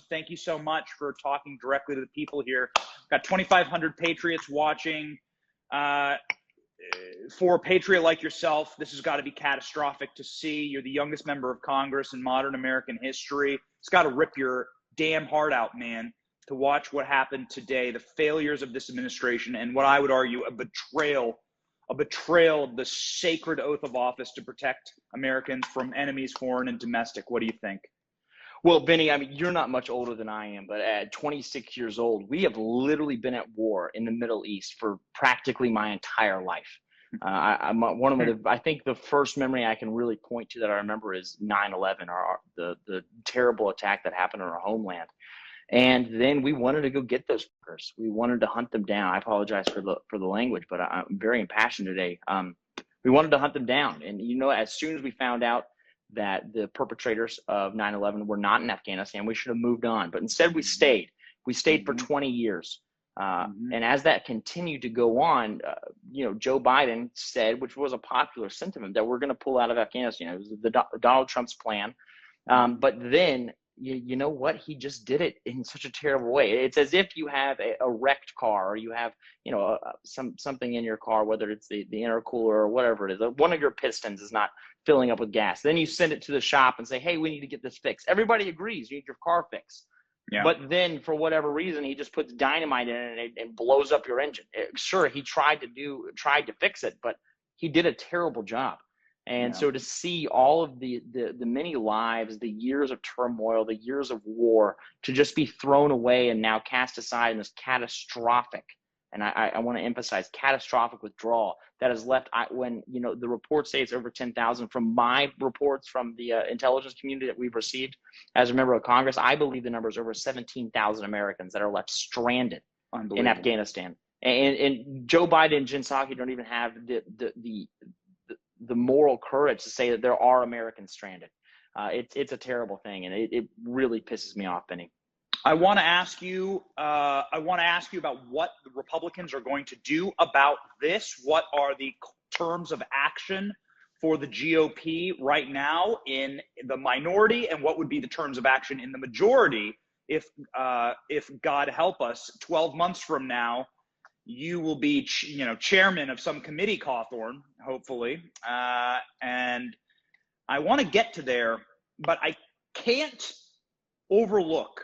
Thank you so much for talking directly to the people here. Got 2,500 patriots watching. For a patriot like yourself, this has got to be catastrophic to see. You're the youngest member of Congress in modern American history. It's got to rip your damn heart out, man, to watch what happened today, the failures of this administration, and what I would argue a betrayal of the sacred oath of office to protect Americans from enemies, foreign and domestic. What do you think? Well, Benny, I mean, you're not much older than I am, but at 26 years old, we have literally been at war in the Middle East for practically my entire life. I think the first memory I can really point to that I remember is 9/11, or the terrible attack that happened on our homeland. And then we wanted to go get those fuckers. We wanted to hunt them down. I apologize for the language, but I'm very impassioned today. We wanted to hunt them down. And, as soon as we found out that the perpetrators of 9/11 were not in Afghanistan, we should have moved on. But instead we stayed. We stayed for 20 years. And as that continued to go on, Joe Biden said, which was a popular sentiment, that we're going to pull out of Afghanistan. It was Donald Trump's plan. But then, you know what? He just did it in such a terrible way. It's as if you have a wrecked car, or you have, something in your car, whether it's the intercooler or whatever it is. One of your pistons is not filling up with gas. Then you send it to the shop and say, hey, we need to get this fixed. Everybody agrees you need your car fixed. Yeah. But then for whatever reason, he just puts dynamite in it and blows up your engine. Sure, he tried to fix it, but he did a terrible job. And so to see all of the many lives, the years of turmoil, the years of war, to just be thrown away and now cast aside in this catastrophic, and I want to emphasize catastrophic withdrawal that has left, when the reports say it's over 10,000. From my reports from the intelligence community that we've received as a member of Congress, I believe the number is over 17,000 Americans that are left stranded in Afghanistan. And Joe Biden and Jen Psaki don't even have the moral courage to say that there are Americans stranded. It's a terrible thing, and it really pisses me off, Benny. I want to ask you about what the Republicans are going to do about this. What are the terms of action for the GOP right now in the minority, and what would be the terms of action in the majority if God help us, 12 months from now, you will be, chairman of some committee, Cawthorn, hopefully. And I want to get to there, but I can't overlook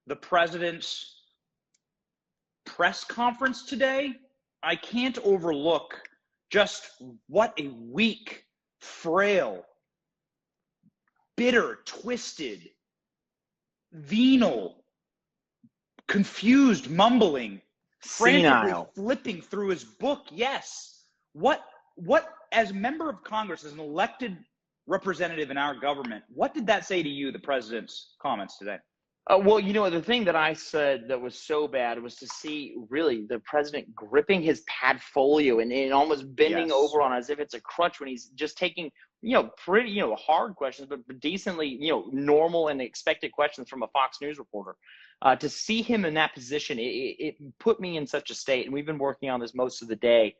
the president's press conference today. I can't overlook just what a weak, frail, bitter, twisted, venal, confused, mumbling, frantically flipping through his book. Yes. What as a member of Congress, as an elected representative in our government, what did that say to you, the president's comments today? Well, the thing that I said that was so bad was to see really the president gripping his padfolio and almost bending over on as if it's a crutch, when he's just taking, pretty, hard questions, but decently, normal and expected questions from a Fox News reporter. To see him in that position, it put me in such a state, and we've been working on this most of the day.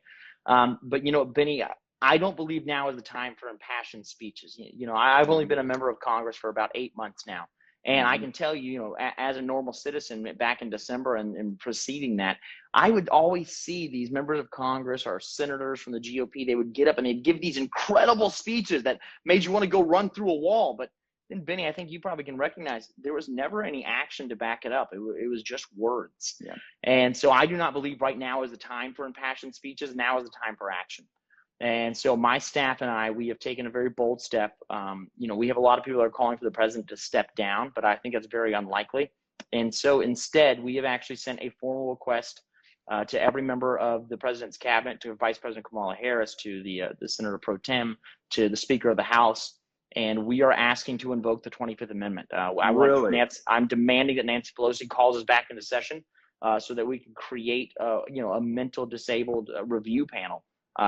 But, Benny, I don't believe now is the time for impassioned speeches. I've only been a member of Congress for about 8 months now. And I can tell you, as a normal citizen back in December and preceding that, I would always see these members of Congress or senators from the GOP. They would get up and they'd give these incredible speeches that made you want to go run through a wall. But then, Benny, I think you probably can recognize there was never any action to back it up. It was just words. Yeah. And so I do not believe right now is the time for impassioned speeches. Now is the time for action. And so my staff and I, we have taken a very bold step. We have a lot of people that are calling for the president to step down, but I think that's very unlikely. And so instead, we have actually sent a formal request to every member of the president's cabinet, to Vice President Kamala Harris, to the Senator Pro Tem, to the Speaker of the House, and we are asking to invoke the 25th Amendment. I'm demanding that Nancy Pelosi calls us back into session so that we can create a mental disabled review panel.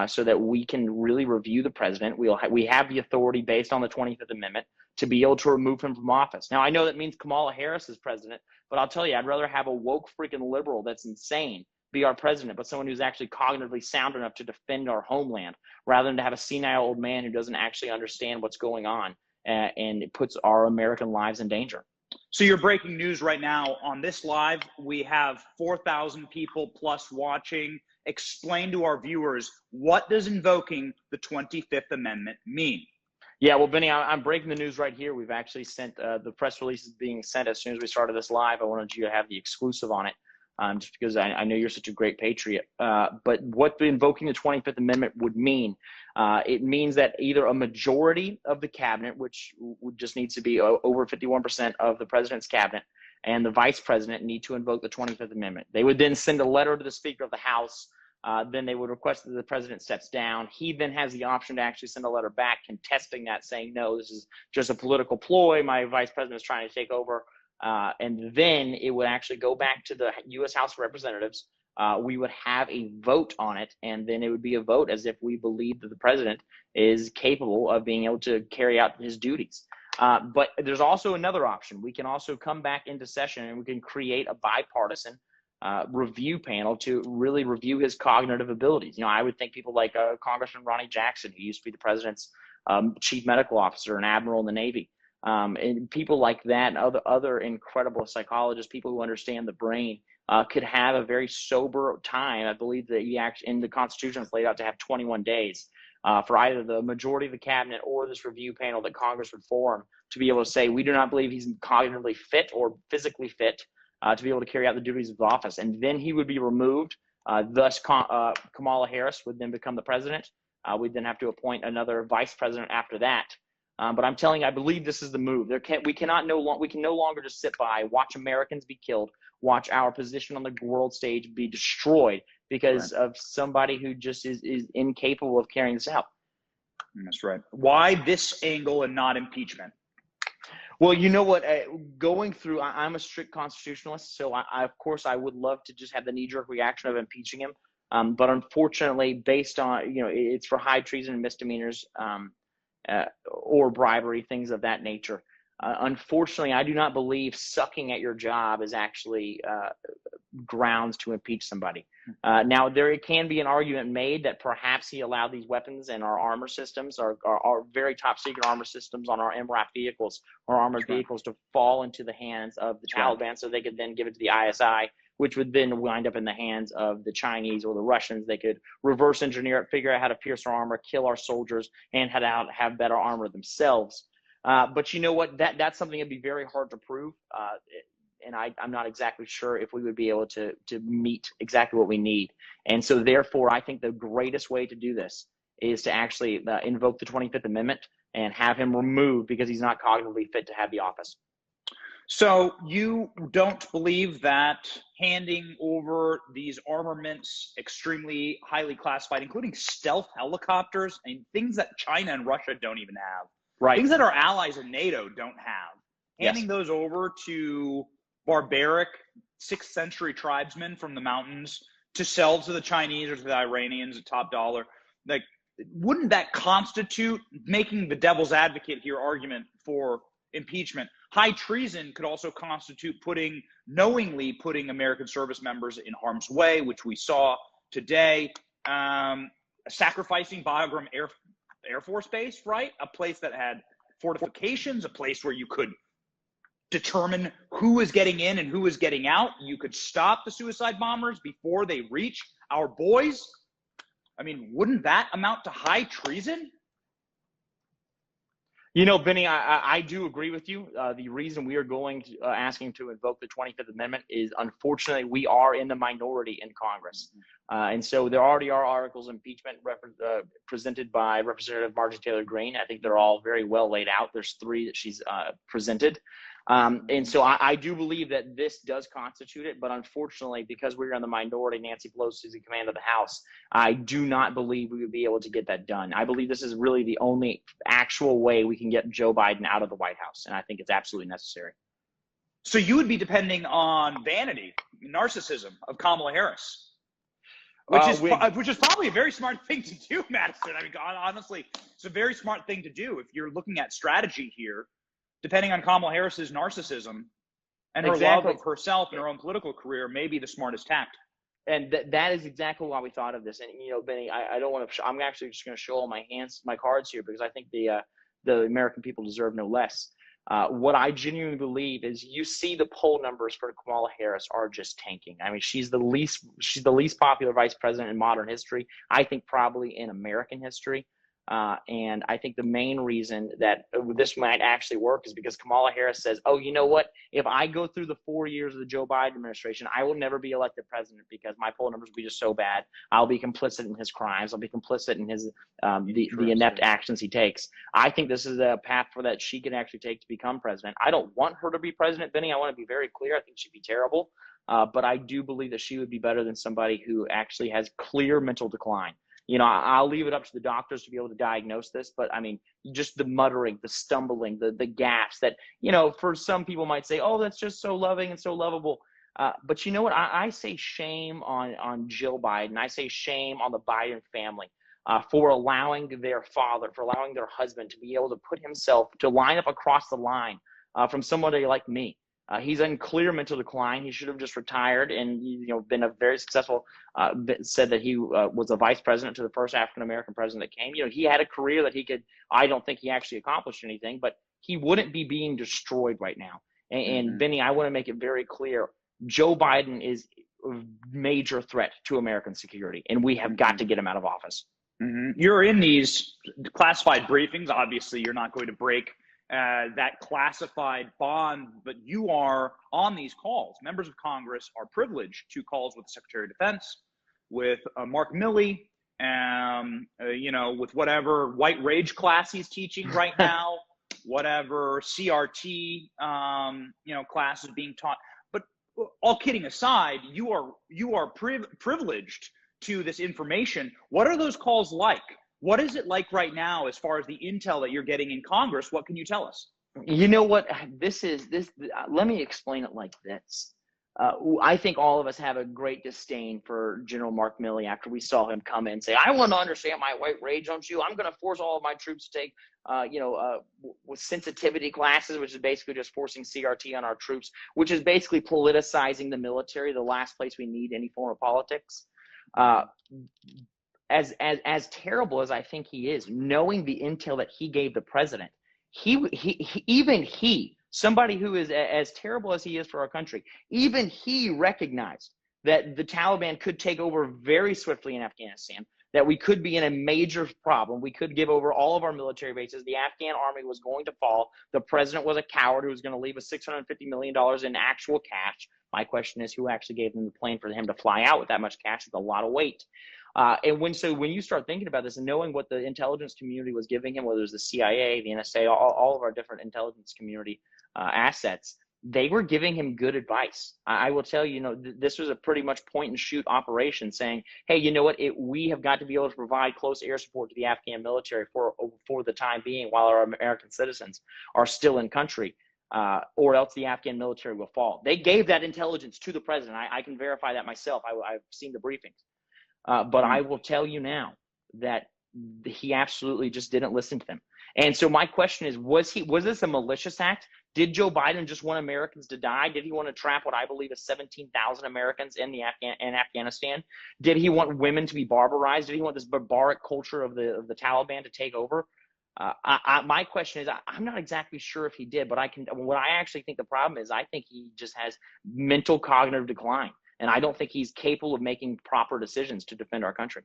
So that we can really review the president. We have the authority based on the 25th Amendment to be able to remove him from office. Now, I know that means Kamala Harris is president, but I'll tell you, I'd rather have a woke freaking liberal that's insane be our president, but someone who's actually cognitively sound enough to defend our homeland, rather than to have a senile old man who doesn't actually understand what's going on, and it puts our American lives in danger. So you're breaking news right now on this live. We have 4,000 people plus watching. Explain to our viewers, what does invoking the 25th Amendment mean? Yeah, well, Benny, I'm breaking the news right here. We've actually sent the press release is being sent as soon as we started this live. I wanted you to have the exclusive on it, just because I know you're such a great patriot. But what invoking the 25th Amendment would mean, it means that either a majority of the cabinet, which just needs to be over 51% of the president's cabinet, and the vice president need to invoke the 25th Amendment. They would then send a letter to the Speaker of the House. Then they would request that the president steps down. He then has the option to actually send a letter back contesting that, saying, no, this is just a political ploy. My vice president is trying to take over. And then it would actually go back to the U.S. House of Representatives. We would have a vote on it, and then it would be a vote as if we believe that the president is capable of being able to carry out his duties. But there's also another option. We can also come back into session and we can create a bipartisan review panel to really review his cognitive abilities. You know, I would think people like Congressman Ronnie Jackson, who used to be the president's chief medical officer and admiral in the Navy, and people like that, and other incredible psychologists, people who understand the brain, could have a very sober time. I believe that in the Constitution it's laid out to have 21 days for either the majority of the cabinet or this review panel that Congress would form to be able to say, we do not believe he's cognitively fit or physically fit to be able to carry out the duties of office. And then he would be removed. Thus, Kamala Harris would then become the president. We'd then have to appoint another vice president after that. But I'm telling you, I believe this is the move. We can no longer just sit by, watch Americans be killed, watch our position on the world stage be destroyed because of somebody who just is incapable of carrying this out. That's right. Why this angle and not impeachment? Well, you know what, going through, I'm a strict constitutionalist, so of course I would love to just have the knee-jerk reaction of impeaching him. But unfortunately, based on, it's for high treason and misdemeanors or bribery, things of that nature. Unfortunately, I do not believe sucking at your job is actually grounds to impeach somebody. Now, there can be an argument made that perhaps he allowed these weapons and our armor systems, our very top secret armor systems on our MRAP vehicles or armored vehicles to fall into the hands of the Taliban so they could then give it to the ISI, which would then wind up in the hands of the Chinese or the Russians. They could reverse engineer it, figure out how to pierce our armor, kill our soldiers, and how to have better armor themselves. But you know what? That's something that'd be very hard to prove. And I'm not exactly sure if we would be able to meet exactly what we need. And so therefore, I think the greatest way to do this is to actually invoke the 25th Amendment and have him removed because he's not cognitively fit to have the office. So you don't believe that handing over these armaments, extremely highly classified, including stealth helicopters and things that China and Russia don't even have, things that our allies in NATO don't have, handing those over to barbaric 6th century tribesmen from the mountains to sell to the Chinese or to the Iranians at top dollar, like, wouldn't that constitute, making the devil's advocate here argument for impeachment? High treason could also constitute knowingly putting American service members in harm's way, which we saw today, sacrificing Bagram Air Force Base, right? A place that had fortifications, a place where you could determine who is getting in and who is getting out. You could stop the suicide bombers before they reach our boys. I mean, wouldn't that amount to high treason? You know, Benny, I do agree with you. The reason we are going to asking to invoke the 25th Amendment is, unfortunately, we are in the minority in Congress. And so there already are articles of impeachment presented by Representative Marjorie Taylor Greene. I think they're all very well laid out. There's 3 that she's presented. And so I do believe that this does constitute it, but unfortunately, because we're in the minority, Nancy Pelosi is in command of the House, I do not believe we would be able to get that done. I believe this is really the only actual way we can get Joe Biden out of the White House, and I think it's absolutely necessary. So you would be depending on vanity, narcissism of Kamala Harris, which is probably a very smart thing to do, Madison. I mean, honestly, it's a very smart thing to do if you're looking at strategy here. Depending on Kamala Harris's narcissism and her love of herself and her own political career, may be the smartest tact. And that is exactly why we thought of this. And, you know, Benny, I don't want to, I'm actually just going to show all my cards here because I think the American people deserve no less. What I genuinely believe is you see the poll numbers for Kamala Harris are just tanking. I mean, she's the least popular vice president in modern history. I think probably in American history. And I think the main reason that this might actually work is because Kamala Harris says, oh, you know what? If I go through the 4 years of the Joe Biden administration, I will never be elected president because my poll numbers will be just so bad. I'll be complicit in his crimes. I'll be complicit in his the inept actions he takes. I think this is a path for that she can actually take to become president. I don't want her to be president, Benny. I want to be very clear. I think she'd be terrible. But I do believe that she would be better than somebody who actually has clear mental decline. You know, I'll leave it up to the doctors to be able to diagnose this, but I mean, just the muttering, the stumbling, the gaps that, you know, for some people might say, oh, that's just so loving and so lovable. But you know what? I say shame on Jill Biden. I say shame on the Biden family for allowing their father, for allowing their husband to be able to put himself, to line up across the line from somebody like me. He's in clear mental decline. He should have just retired and, you know, been a very successful, said that he was a vice president to the first African-American president that came. You know, he had a career that he could, I don't think he actually accomplished anything, but he wouldn't be being destroyed right now. And Benny, I want to make it very clear. Joe Biden is a major threat to American security, and we have got to get him out of office. You're in these classified briefings. Obviously, you're not going to break that classified bond, but you are on these calls. Members of Congress are privileged to calls with the Secretary of Defense, with Mark Milley, you know, with whatever white rage class he's teaching right now, whatever CRT, you know, class is being taught. But all kidding aside, you are privileged to this information. What are those calls like? What is it like right now as far as the intel that you're getting in Congress? What can you tell us? You know what? Let me explain it like this. I think all of us have a great disdain for General Mark Milley after we saw him come in and say, I want to understand my white rage, don't you? I'm going to force all of my troops to take, with sensitivity classes, which is basically just forcing CRT on our troops, which is basically politicizing the military, the last place we need any form of politics. As terrible as I think he is, knowing the intel that he gave the president, somebody who is as terrible as he is for our country, even he recognized that the Taliban could take over very swiftly in Afghanistan, that we could be in a major problem. We could give over all of our military bases. The Afghan army was going to fall. The president was a coward who was going to leave us $650 million in actual cash. My question is, who actually gave them the plane for him to fly out with that much cash? It's a lot of weight. And when you start thinking about this and knowing what the intelligence community was giving him, whether it was the CIA, the NSA, all of our different intelligence community assets, they were giving him good advice. I will tell you, this was a pretty much point and shoot operation saying, hey, you know what, we have got to be able to provide close air support to the Afghan military for the time being while our American citizens are still in country. Or else the Afghan military will fall. They gave that intelligence to the president. I can verify that myself. I've seen the briefings. But I will tell you now that he absolutely just didn't listen to them. And so my question is, was this a malicious act? Did Joe Biden just want Americans to die? Did he want to trap what I believe is 17,000 Americans in Afghanistan? Did he want women to be barbarized? Did he want this barbaric culture of the Taliban to take over? My question is, I'm not exactly sure if he did, but what I actually think the problem is, I think he just has mental cognitive decline. And I don't think he's capable of making proper decisions to defend our country.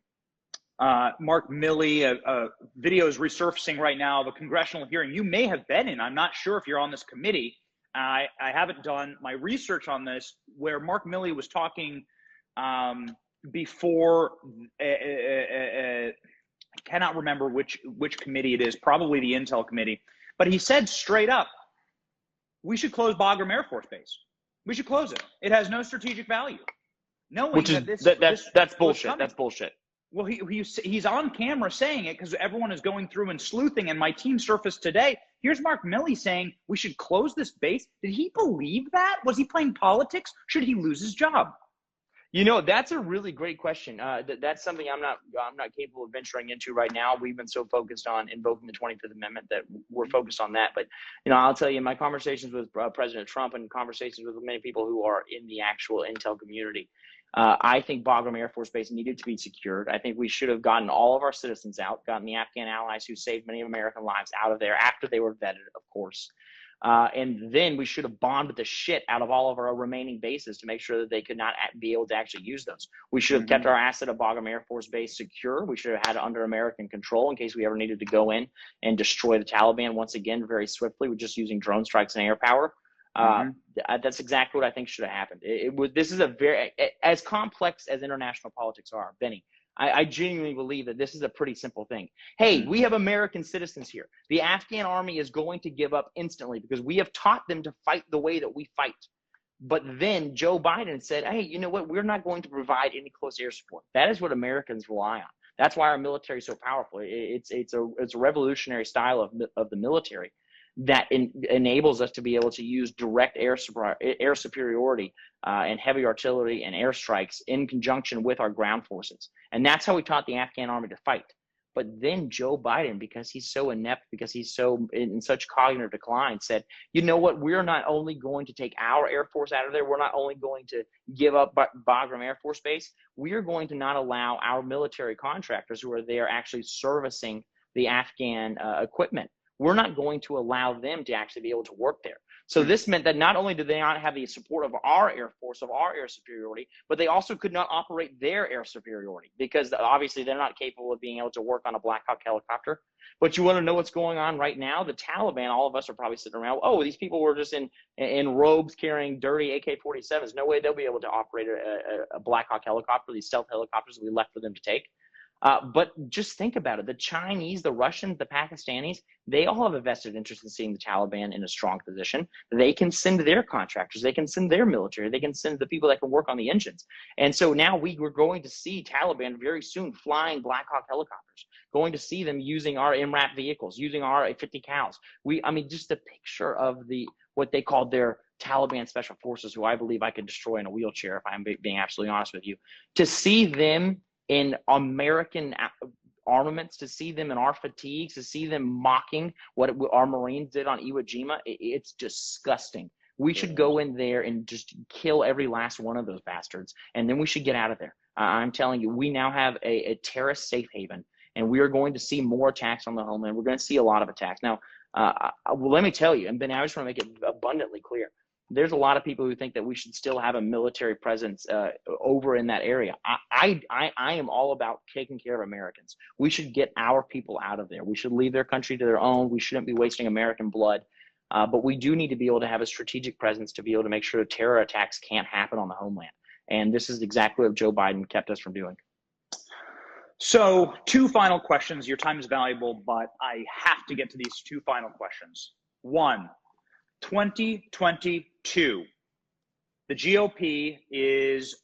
Mark Milley, video is resurfacing right now of a congressional hearing you may have been in. I'm not sure if you're on this committee. I haven't done my research on this, where Mark Milley was talking before, I cannot remember which committee it is, probably the Intel Committee. But he said straight up, we should close Bagram Air Force Base. We should close it. It has no strategic value. That's bullshit. That's bullshit. Well, he's on camera saying it because everyone is going through and sleuthing, and my team surfaced today. Here's Mark Milley saying we should close this base. Did he believe that? Was he playing politics? Should he lose his job? That's a really great question. That's something I'm not capable of venturing into right now. We've been so focused on invoking the 25th Amendment that we're focused on that. But, I'll tell you, in my conversations with President Trump and conversations with many people who are in the actual intel community, I think Bagram Air Force Base needed to be secured. I think we should have gotten all of our citizens out, gotten the Afghan allies who saved many American lives out of there after they were vetted, of course. And then we should have bombed the shit out of all of our remaining bases to make sure that they could not be able to actually use those. We should have kept our asset at Bagram Air Force Base secure. We should have had it under American control in case we ever needed to go in and destroy the Taliban once again very swiftly with just using drone strikes and air power. That's exactly what I think should have happened. This is a very, as complex as international politics are, Benny, I genuinely believe that this is a pretty simple thing. Hey, we have American citizens here. The Afghan army is going to give up instantly because we have taught them to fight the way that we fight. But then Joe Biden said, hey, you know what? We're not going to provide any close air support. That is what Americans rely on. That's why our military is so powerful. It's a revolutionary style of the military that enables us to be able to use direct air superiority and heavy artillery and airstrikes in conjunction with our ground forces. And that's how we taught the Afghan army to fight. But then Joe Biden, because he's so inept, because he's so in such cognitive decline, said, you know what, we're not only going to take our Air Force out of there, we're not only going to give up Bagram Air Force Base, we are going to not allow our military contractors who are there actually servicing the Afghan equipment. We're not going to allow them to actually be able to work there. So this meant that not only did they not have the support of our Air Force, of our air superiority, but they also could not operate their air superiority because obviously they're not capable of being able to work on a Black Hawk helicopter. But you want to know what's going on right now? The Taliban, all of us are probably sitting around, oh, these people were just in robes carrying dirty AK-47s. No way they'll be able to operate a Black Hawk helicopter, these stealth helicopters that we left for them to take. But just think about it. The Chinese, the Russians, the Pakistanis, they all have a vested interest in seeing the Taliban in a strong position. They can send their contractors. They can send their military. They can send the people that can work on the engines. And so now we're going to see Taliban very soon flying Black Hawk helicopters, going to see them using our MRAP vehicles, using our 50 cals. I mean, just a picture of what they called their Taliban special forces, who I believe I could destroy in a wheelchair if I'm being absolutely honest with you. To see them in American armaments, to see them in our fatigues, to see them mocking what our Marines did on Iwo Jima, it's disgusting. We should go in there and just kill every last one of those bastards, and then we should get out of there. I'm telling you, we now have a terrorist safe haven, and we are going to see more attacks on the homeland. We're going to see a lot of attacks. Now, well, let me tell you, and Ben, I just want to make it abundantly clear. There's a lot of people who think that we should still have a military presence over in that area. I am all about taking care of Americans. We should get our people out of there. We should leave their country to their own. We shouldn't be wasting American blood. But we do need to be able to have a strategic presence to be able to make sure terror attacks can't happen on the homeland. And this is exactly what Joe Biden kept us from doing. So 2 final questions. Your time is valuable, but I have to get to these 2 final questions. 1, 2022, the GOP is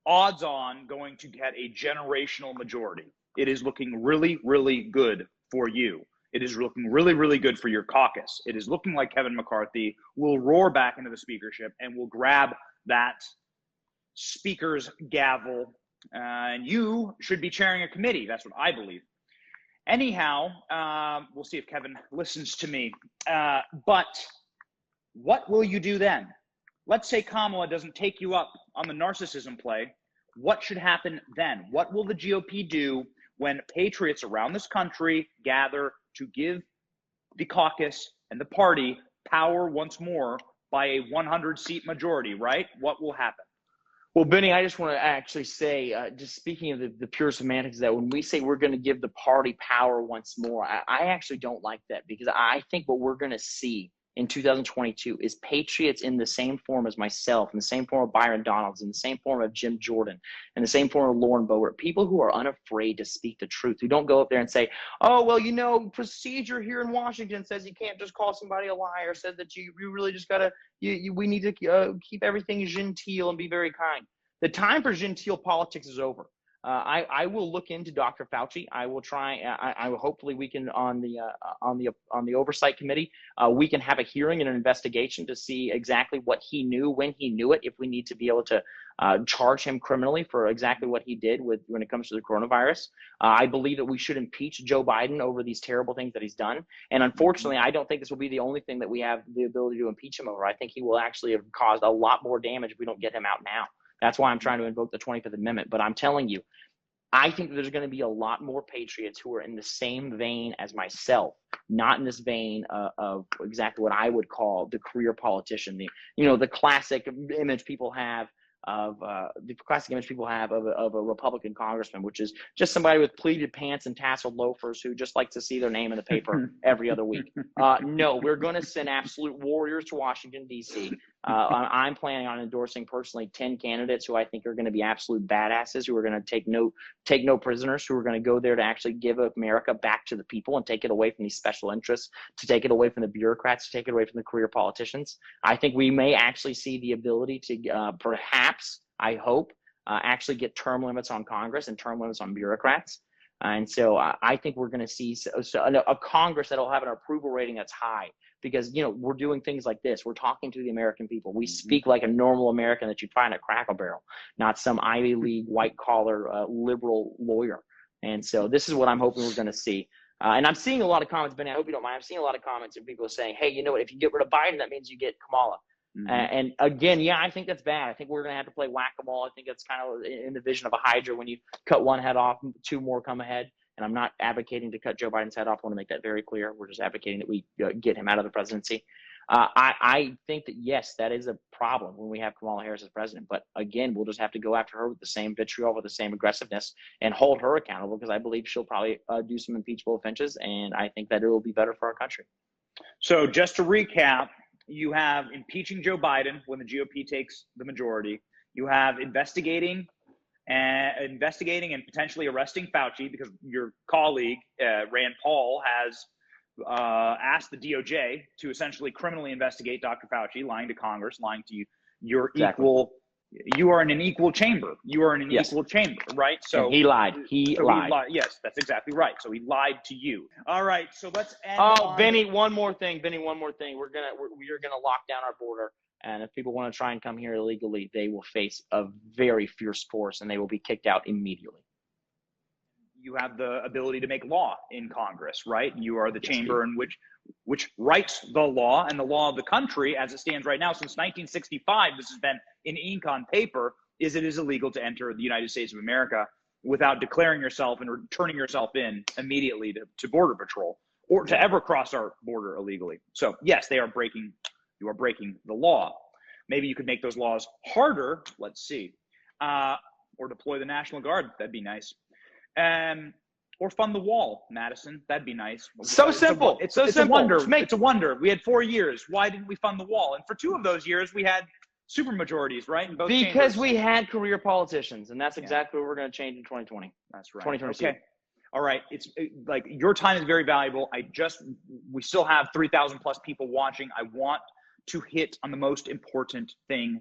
odds on going to get a generational majority. It is looking really, really good for you. It is looking really, really good for your caucus. It is looking like Kevin McCarthy will roar back into the speakership and will grab that speaker's gavel. And you should be chairing a committee. That's what I believe. Anyhow, we'll see if Kevin listens to me. But what will you do then? Let's say Kamala doesn't take you up on the narcissism play. What should happen then? What will the GOP do when patriots around this country gather to give the caucus and the party power once more by a 100-seat majority, right? What will happen? Well, Benny, I just want to actually say, just speaking of the pure semantics, that when we say we're going to give the party power once more, I actually don't like that, because I think what we're going to see in 2022 is patriots in the same form as myself, in the same form of Byron Donalds, in the same form of Jim Jordan, in the same form of Lauren Boebert, people who are unafraid to speak the truth, who don't go up there and say, oh, well, you know, procedure here in Washington says you can't just call somebody a liar, says that you really just got to, we need to keep everything genteel and be very kind. The time for genteel politics is over. I will look into Dr. Fauci. I will try. I will, hopefully we can on the oversight committee. We can have a hearing and an investigation to see exactly what he knew, when he knew it. If we need to be able to charge him criminally for exactly what he did when it comes to the coronavirus. I believe that we should impeach Joe Biden over these terrible things that he's done. And unfortunately, I don't think this will be the only thing that we have the ability to impeach him over. I think he will actually have caused a lot more damage if we don't get him out now. That's why I'm trying to invoke the 25th Amendment. But I'm telling you, I think there's going to be a lot more patriots who are in the same vein as myself, not in this vein of exactly what I would call the career politician, the classic image people have of a Republican congressman, which is just somebody with pleated pants and tasseled loafers who just like to see their name in the paper every other week. No, we're going to send absolute warriors to Washington, D.C. I'm planning on endorsing personally 10 candidates who I think are going to be absolute badasses, who are going to take no prisoners, who are going to go there to actually give America back to the people and take it away from these special interests, to take it away from the bureaucrats, to take it away from the career politicians. I think we may actually see the ability to perhaps, I hope, actually get term limits on Congress and term limits on bureaucrats. And so I think we're going to see a Congress that will have an approval rating that's high, because, we're doing things like this. We're talking to the American people. We speak like a normal American that you'd find at Crackle Barrel, not some Ivy League white collar liberal lawyer. And so this is what I'm hoping we're going to see. And I'm seeing a lot of comments, Benny, I hope you don't mind. I'm seeing a lot of comments of people saying, hey, you know what, if you get rid of Biden, that means you get Kamala. And again, yeah, I think that's bad. I think we're going to have to play whack-a-mole. I think it's kind of in the vision of a hydra. When you cut one head off, two more come ahead. And I'm not advocating to cut Joe Biden's head off. I want to make that very clear. We're just advocating that we get him out of the presidency. I think that, yes, that is a problem when we have Kamala Harris as president. But again, we'll just have to go after her with the same vitriol, with the same aggressiveness, and hold her accountable, because I believe she'll probably do some impeachable offenses. And I think that it will be better for our country. So just to recap, you have impeaching Joe Biden when the GOP takes the majority. You have investigating and potentially arresting Fauci, because your colleague, Rand Paul, has asked the DOJ to essentially criminally investigate Dr. Fauci, lying to Congress, lying to you. You're Exactly. equal. You are in an equal chamber. You are in an equal chamber, right? So and he lied. He lied. Yes, that's exactly right. So he lied to you. All right. So let's end. Benny, one more thing. We are gonna lock down our border, and if people want to try and come here illegally, they will face a very fierce force, and they will be kicked out immediately. You have the ability to make law in Congress, right? You are the chamber in which writes the law, and the law of the country as it stands right now since 1965. This has been in ink on paper. It is illegal to enter the United States of America without declaring yourself and turning yourself in immediately to Border Patrol, or to ever cross our border illegally. So yes, you are breaking the law. Maybe you could make those laws harder. Let's see, or deploy the National Guard. That'd be nice. Or fund the wall, Madison. That'd be nice. So simple. It's a wonder. It's a wonder. We had 4 years. Why didn't we fund the wall? And for 2 of those years, we had supermajorities, right? In both because chambers. We had career politicians, and that's exactly what we're going to change in 2020. That's right. 2022. Okay. All right. It's like your time is very valuable. We still have 3,000 plus people watching. I want to hit on the most important thing,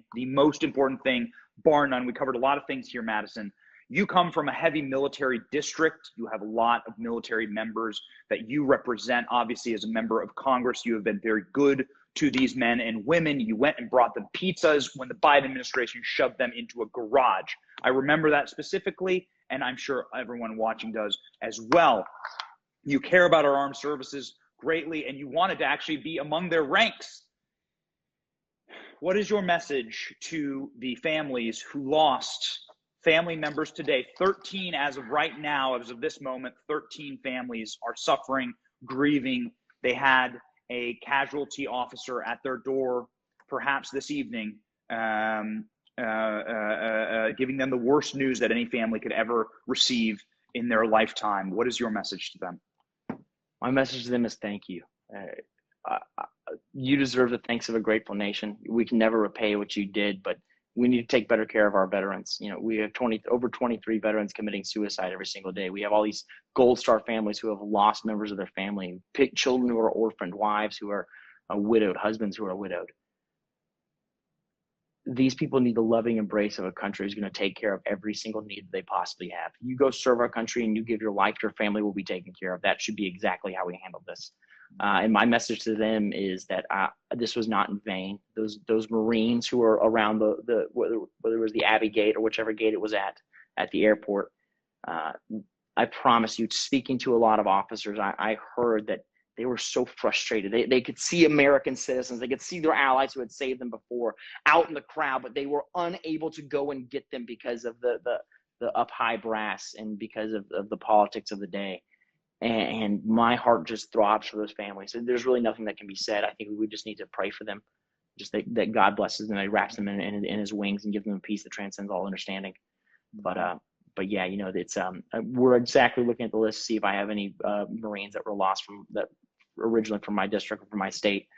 bar none. We covered a lot of things here, Madison. You come from a heavy military district. You have a lot of military members that you represent. Obviously, as a member of Congress, you have been very good to these men and women. You went and brought them pizzas when the Biden administration shoved them into a garage. I remember that specifically, and I'm sure everyone watching does as well. You care about our armed services greatly, and you wanted to actually be among their ranks. What is your message to the families who lost family members today? 13 as of right now, as of this moment, 13 families are suffering, grieving. They had a casualty officer at their door, perhaps this evening, giving them the worst news that any family could ever receive in their lifetime. What is your message to them? My message to them is thank you. You deserve the thanks of a grateful nation. We can never repay what you did, but we need to take better care of our veterans. We have over 23 veterans committing suicide every single day. We have all these Gold Star families who have lost members of their family, children who are orphaned, wives who are widowed, husbands who are widowed. These people need the loving embrace of a country who's going to take care of every single need that they possibly have. You go serve our country and you give your life, your family will be taken care of. That should be exactly how we handle this. And my message to them is that this was not in vain. Those Marines who were around whether it was the Abbey Gate or whichever gate it was at the airport, I promise you, speaking to a lot of officers, I heard that they were so frustrated. They could see American citizens, they could see their allies who had saved them before out in the crowd, but they were unable to go and get them because of the up high brass and because of the politics of the day. And my heart just throbs for those families. So there's really nothing that can be said. I think we just need to pray for them, just that God blesses them and wraps them in his wings and gives them a peace that transcends all understanding. But yeah, you know, it's we're exactly looking at the list to see if I have any Marines that were lost from that originally from my district or from my state.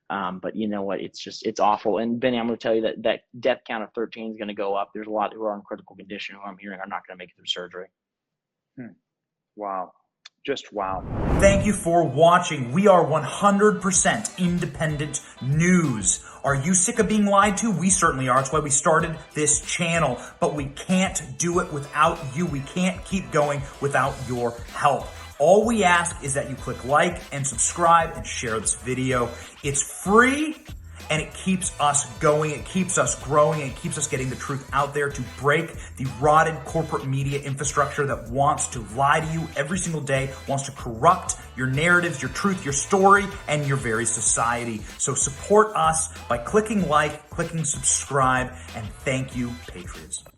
But you know what? It's awful. And Benny, I'm going to tell you that death count of 13 is going to go up. There's a lot who are in critical condition who I'm hearing are not going to make it through surgery. Wow. Just wow. Thank you for watching. We are 100% independent news. Are you sick of being lied to? We certainly are. That's why we started this channel. But we can't do it without you. We can't keep going without your help. All we ask is that you click like and subscribe and share this video. It's free. And it keeps us going, it keeps us growing, and it keeps us getting the truth out there to break the rotted corporate media infrastructure that wants to lie to you every single day, wants to corrupt your narratives, your truth, your story, and your very society. So support us by clicking like, clicking subscribe, and thank you, Patriots.